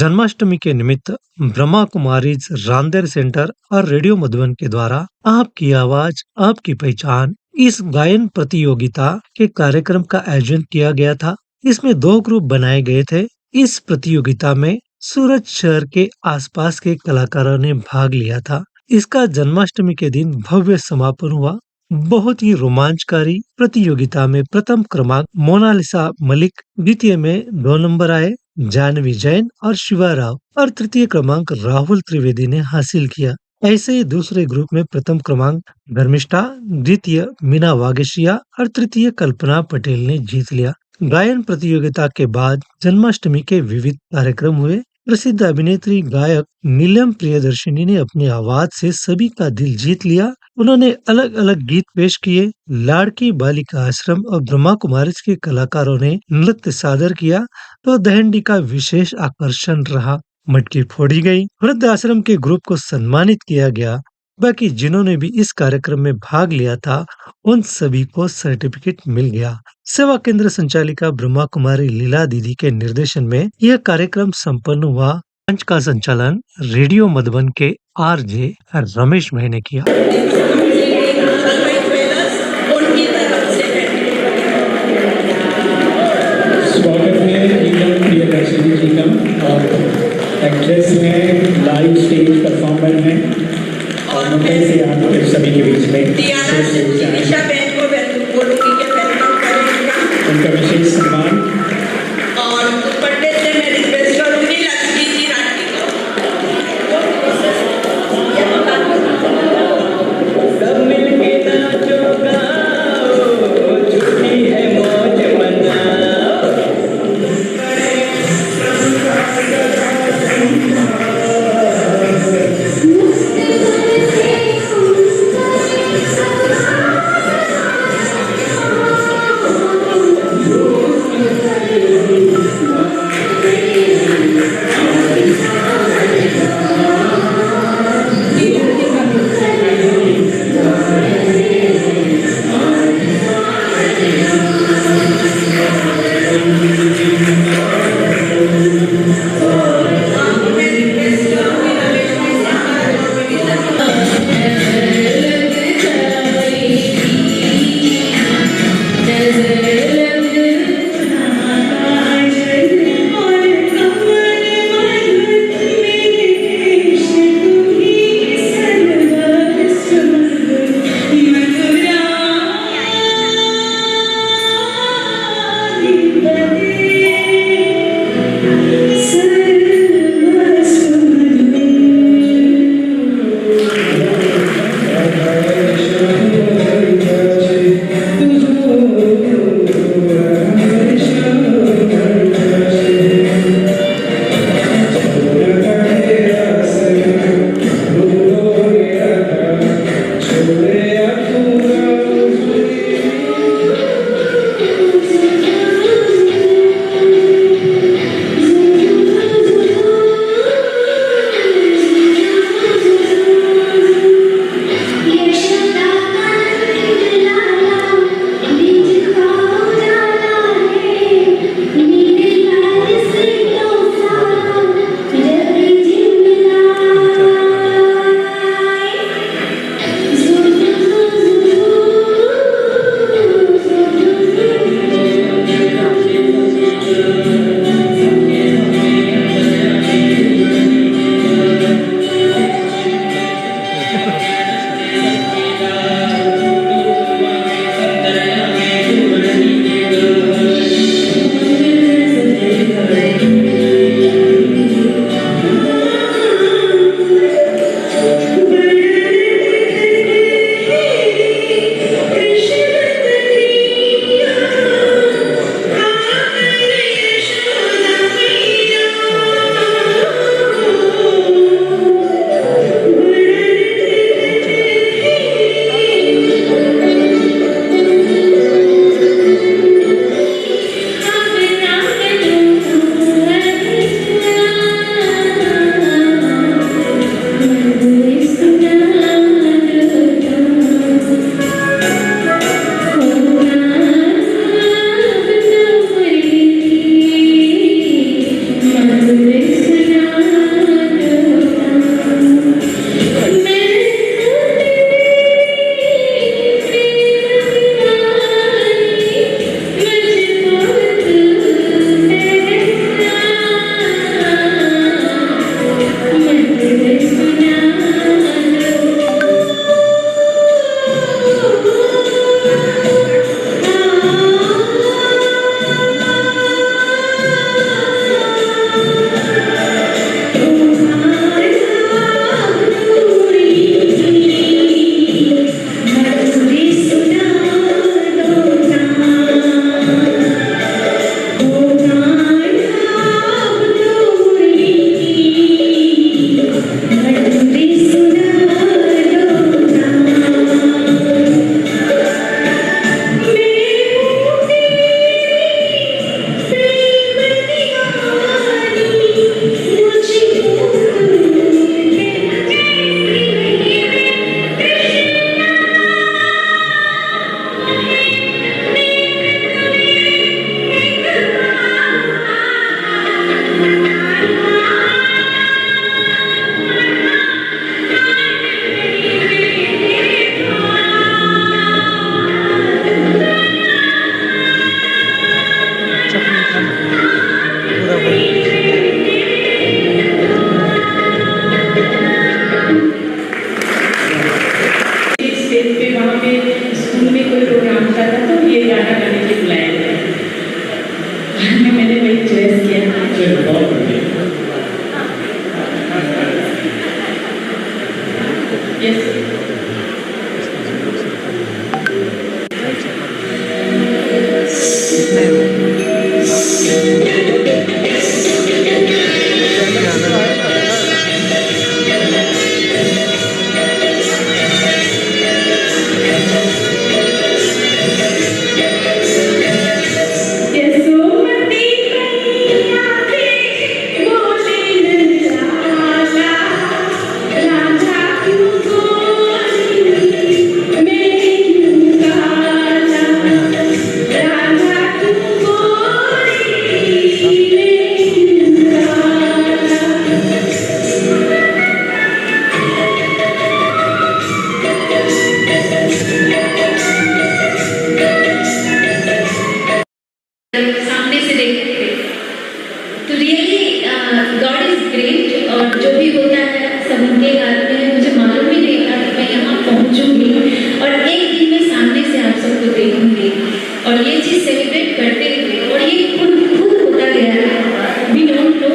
जन्माष्टमी के निमित्त ब्रह्मा कुमारीज रामदेव सेंटर और रेडियो मधुबन के द्वारा आपकी आवाज आपकी पहचान इस गायन प्रतियोगिता के कार्यक्रम का आयोजन किया गया था। इसमें दो ग्रुप बनाए गए थे। इस प्रतियोगिता में सूरत शहर के आसपास के कलाकारों ने भाग लिया था। इसका जन्माष्टमी के दिन भव्य समापन हुआ। बहुत ही रोमांचकारी प्रतियोगिता में प्रथम क्रमांक मोनालिसा मलिक, द्वितीय में 2 नंबर आए जानवी जैन और शिवा राव और तृतीय क्रमांक राहुल त्रिवेदी ने हासिल किया। ऐसे ही दूसरे ग्रुप में प्रथम क्रमांक धर्मिष्ठा, द्वितीय मीना वागेशिया और तृतीय कल्पना पटेल ने जीत लिया। गायन प्रतियोगिता के बाद जन्माष्टमी के विविध कार्यक्रम हुए। प्रसिद्ध अभिनेत्री गायक नीलम प्रियदर्शिनी ने अपनी आवाज से सभी का दिल जीत लिया। उन्होंने अलग अलग गीत पेश किए। लाड़की बालिका आश्रम और ब्रह्मा कुमारीज के कलाकारों ने नृत्य सादर किया तो दहंडी का विशेष आकर्षण रहा। मटकी फोड़ी गई। वृद्ध आश्रम के ग्रुप को सम्मानित किया गया। बाकी जिन्होंने भी इस कार्यक्रम में भाग लिया था उन सभी को सर्टिफिकेट मिल गया। सेवा केंद्र संचालिका ब्रह्मा कुमारी लीला दीदी के निर्देशन में यह कार्यक्रम संपन्न हुआ। मंच का संचालन रेडियो मधुबन के आरजे रमेश भाई ने किया। स्वागत है नीलम प्रियदर्शिनी जी का और एक्ट्रेस में लाइव स्टेज परफॉर्मर में और मुंबई से आप सभी के बीच में उनका विशेष सम्मान और पंडित से मैं रिक्वेस्ट करूंगी लक्ष्मी जी राठी को सब मिलके नाचो गाओ छुट्टी है मौज मनाओ स्टेज पे वहाँ पे स्कूल में कोई प्रोग्राम था तो ये गाना गाने के लिए बुलाया गया। मैंने वही चॉइस किया। चलो बहुत बढ़िया। यस यशोमती मैया के बोले नंदलाला, राजा क्यों गोरी मैं क्यों काला, राजा क्यों गोरी मैं क्यों काला। सामने से देखते थे तो रियली गॉड इज ग्रेट। और जो भी होता है सब उनके हाथ में है। मुझे मालूम भी नहीं था कि मैं यहाँ पहुँचूंगी और एक दिन मैं सामने से आप सबको देखूंगी और ये चीज़ सेलिब्रेट करते हुए और ये खुद खुद होता गया। वी डोंट नो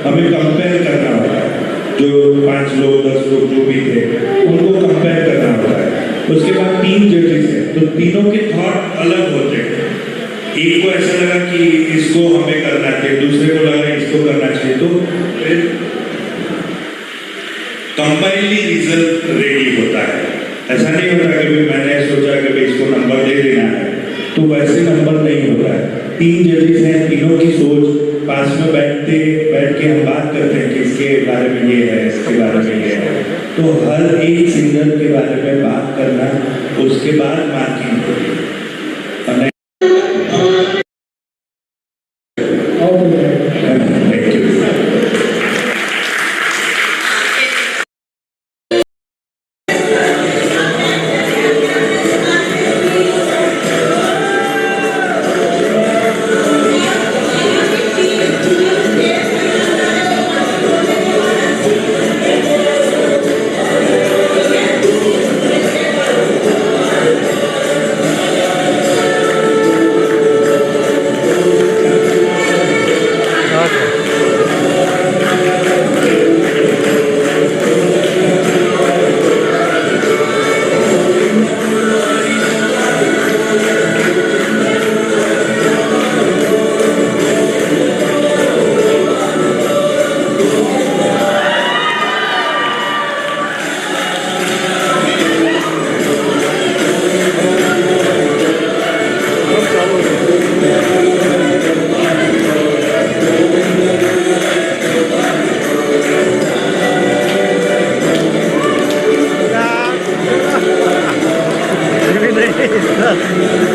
हमें कंपेयर करना होता है। जो 5 लोग 10 लोग जो भी थे उनको कंपेयर करना होता है। उसके बाद 3 जजेस हैं तो तीनों के थॉट अलग होते हैं। एक को ऐसा लगा कि इसको हमें करना चाहिए, दूसरे को लगा इसको करना चाहिए, तो फिर कंबाइनली रिजल्ट रेडी होता है। ऐसा नहीं होता कि भाई मैंने सोचा कि भाई इसको नंबर दे देना है तो वैसे नंबर नहीं होता है। 3 जजेस हैं, तीनों की सोच पास में बैठ के हम बात करते हैं कि इसके बारे में ये है, इसके बारे में ये है। तो हर एक सिंगर के बारे में बात करना, उसके बाद मार्किंग होती है। Thank you.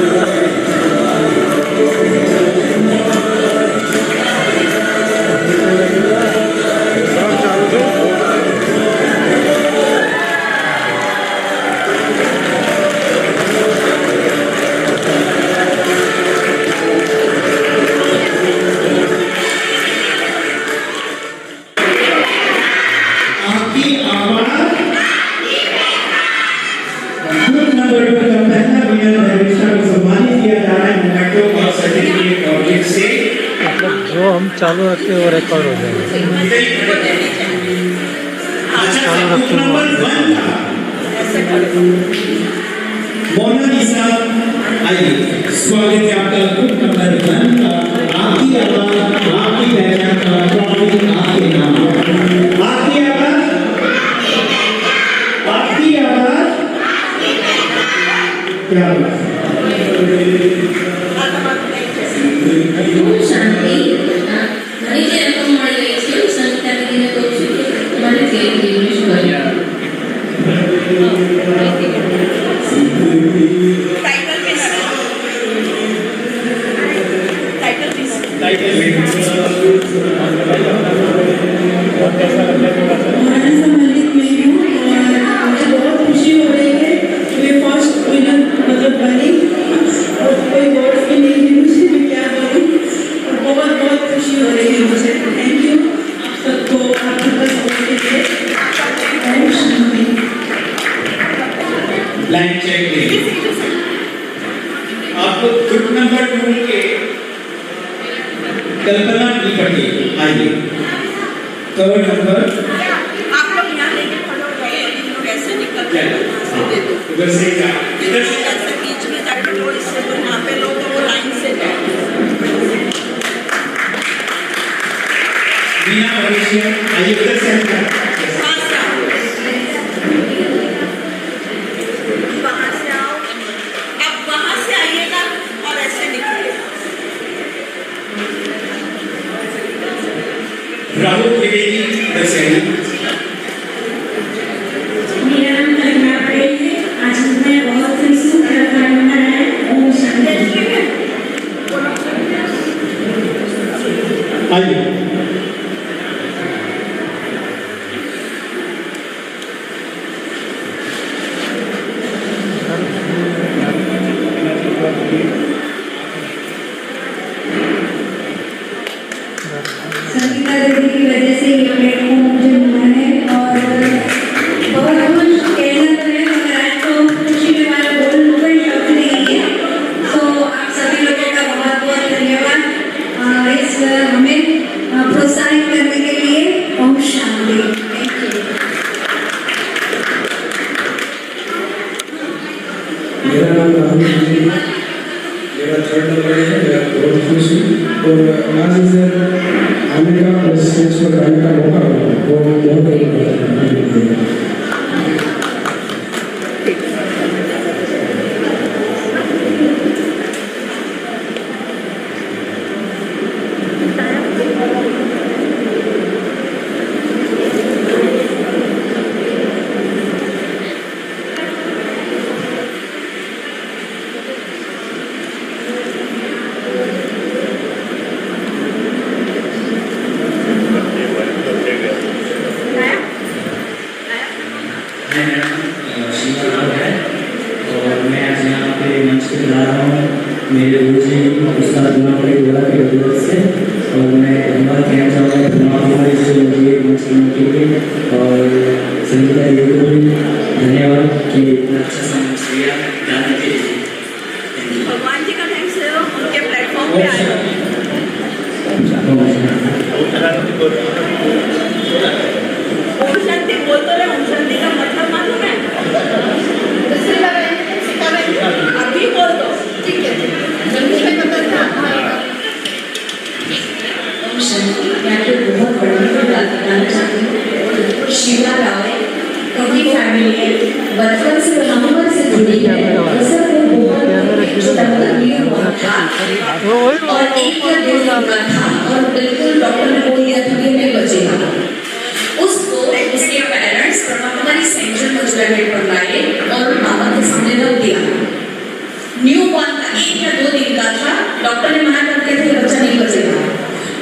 जो हम चालू रखते हैं वो रिकॉर्ड हो जाएगा। चालू रखते हैं वो record हो जाएगा। मोनालिसा आइए, स्वागत है आपका ग्रुप नंबर 1 का। आपकी आवाज, आपकी पहचान का ट्रॉफी आपके नाम। आपकी आवाज, आपकी आवाज क्या बात है? શાંતિ ઘણી જે રકમ મળી રહી છે સંગીતા દીદીને કહું છું કે તમારે જે ઇંગ્લિશ કર્યું मोनालिसा मलिक मैं हूँ और मुझे बहुत खुशी ब्लैंक चेक देंगे। आपको ग्रुप नंबर 2 के कल्पना त्रिपाठी आइए। कवर नंबर आप लोग यहाँ लेके खड़े हो गए, इन लोग ऐसे निकल क्या? गए, ऐसे दे दो। उधर से क्या? इधर से ऐसे बीच में जाके लो, इससे तो यहाँ पे लोग वो लाइन से जाए। बिना परिचय आइए उधर से अंदर। वहाँ से आओ, वहाँ से आओ, अब वहाँ से आइएगा और ऐसे निकलिएगा। राहुल त्रिवेदी उधर से आइए। मेरा नाम कल्पना पटेल है। आज मैं बहुत खुश हूँ, मेरा कार्ड नंबर है ओम शांति। आइए। संगीता दीदी की वजह से ये प्लेटफॉर्म मुझे मिला है और बहुत कुछ कहना तो है मगर आज तो खुशी में हमारा बोल कोई शब्द नहीं है। तो आप सभी लोगों का बहुत बहुत धन्यवाद इस हमें प्रोत्साहित करने के लिए। ओम शांति। Thank you. मेरा नाम राहुल है, मेरा 3rd नंबर है। मैं बहुत खुश हूँ और आज इसे आने का और स्टेज पर गाने का मौका मिला वो बहुत मेरे गुरुजी उस्ताद गुलाम के वजह से और मैं धन्यवाद कहना चाहूँगा हमारे से मुझे मंच के लिए और संगीता जी को भी धन्यवाद कि इतना अच्छा समझ दिया जाने के लिए। भगवान जी का थैंक्स है, उनके प्लेटफॉर्म पे आए। ओम शांति बोल तो रहे, ओम शांति का मतलब मालूम है? दूसरी बार अभी बोल दो। ठीक है, ओम शांति। मैं आपको बहुत बड़ी बात बताना चाहती हूँ। शिवा राव उनकी फैमिली है, बचपन से ब्राह्मण से जुड़ी है। वैसे वो बहुत छोटा न्यू हुआ था और एक या 2 दिन का था और बिल्कुल डॉक्टर ने बोल दिया था कि नहीं बचेगा। उसको उसके पेरेंट्स ब्रह्मकुमारी सेंट्रल मजूरागेट पर लाए और मामा के सामने रख दिया। न्यू बॉर्न था, 1 या 2 दिन का था। डॉक्टर ने मना कर दिया था बच्चा नहीं बचेगा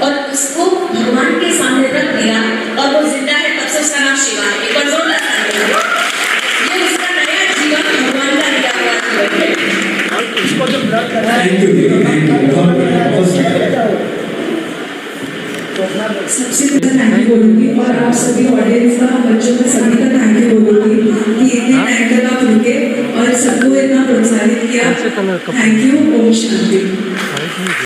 और उसको भगवान के सामने रख दिया और वो जिंदा है। तब से उसका नाम शिवा है। एक बार जोरदार ताली दो। ये उसका नया जीवन भगवान का दिया हुआ जीवन है। थैंक यू दीदी, थैंक यू। बहुत सबसे पहले थैंक यू बोलूँगी और आप सभी ऑडियंस का, बच्चों का, सभी का थैंक यू बोलूँगी कि इतने टाइम तक आप रुके और सबको इतना प्रोत्साहित किया। Thank you. ओम शांति।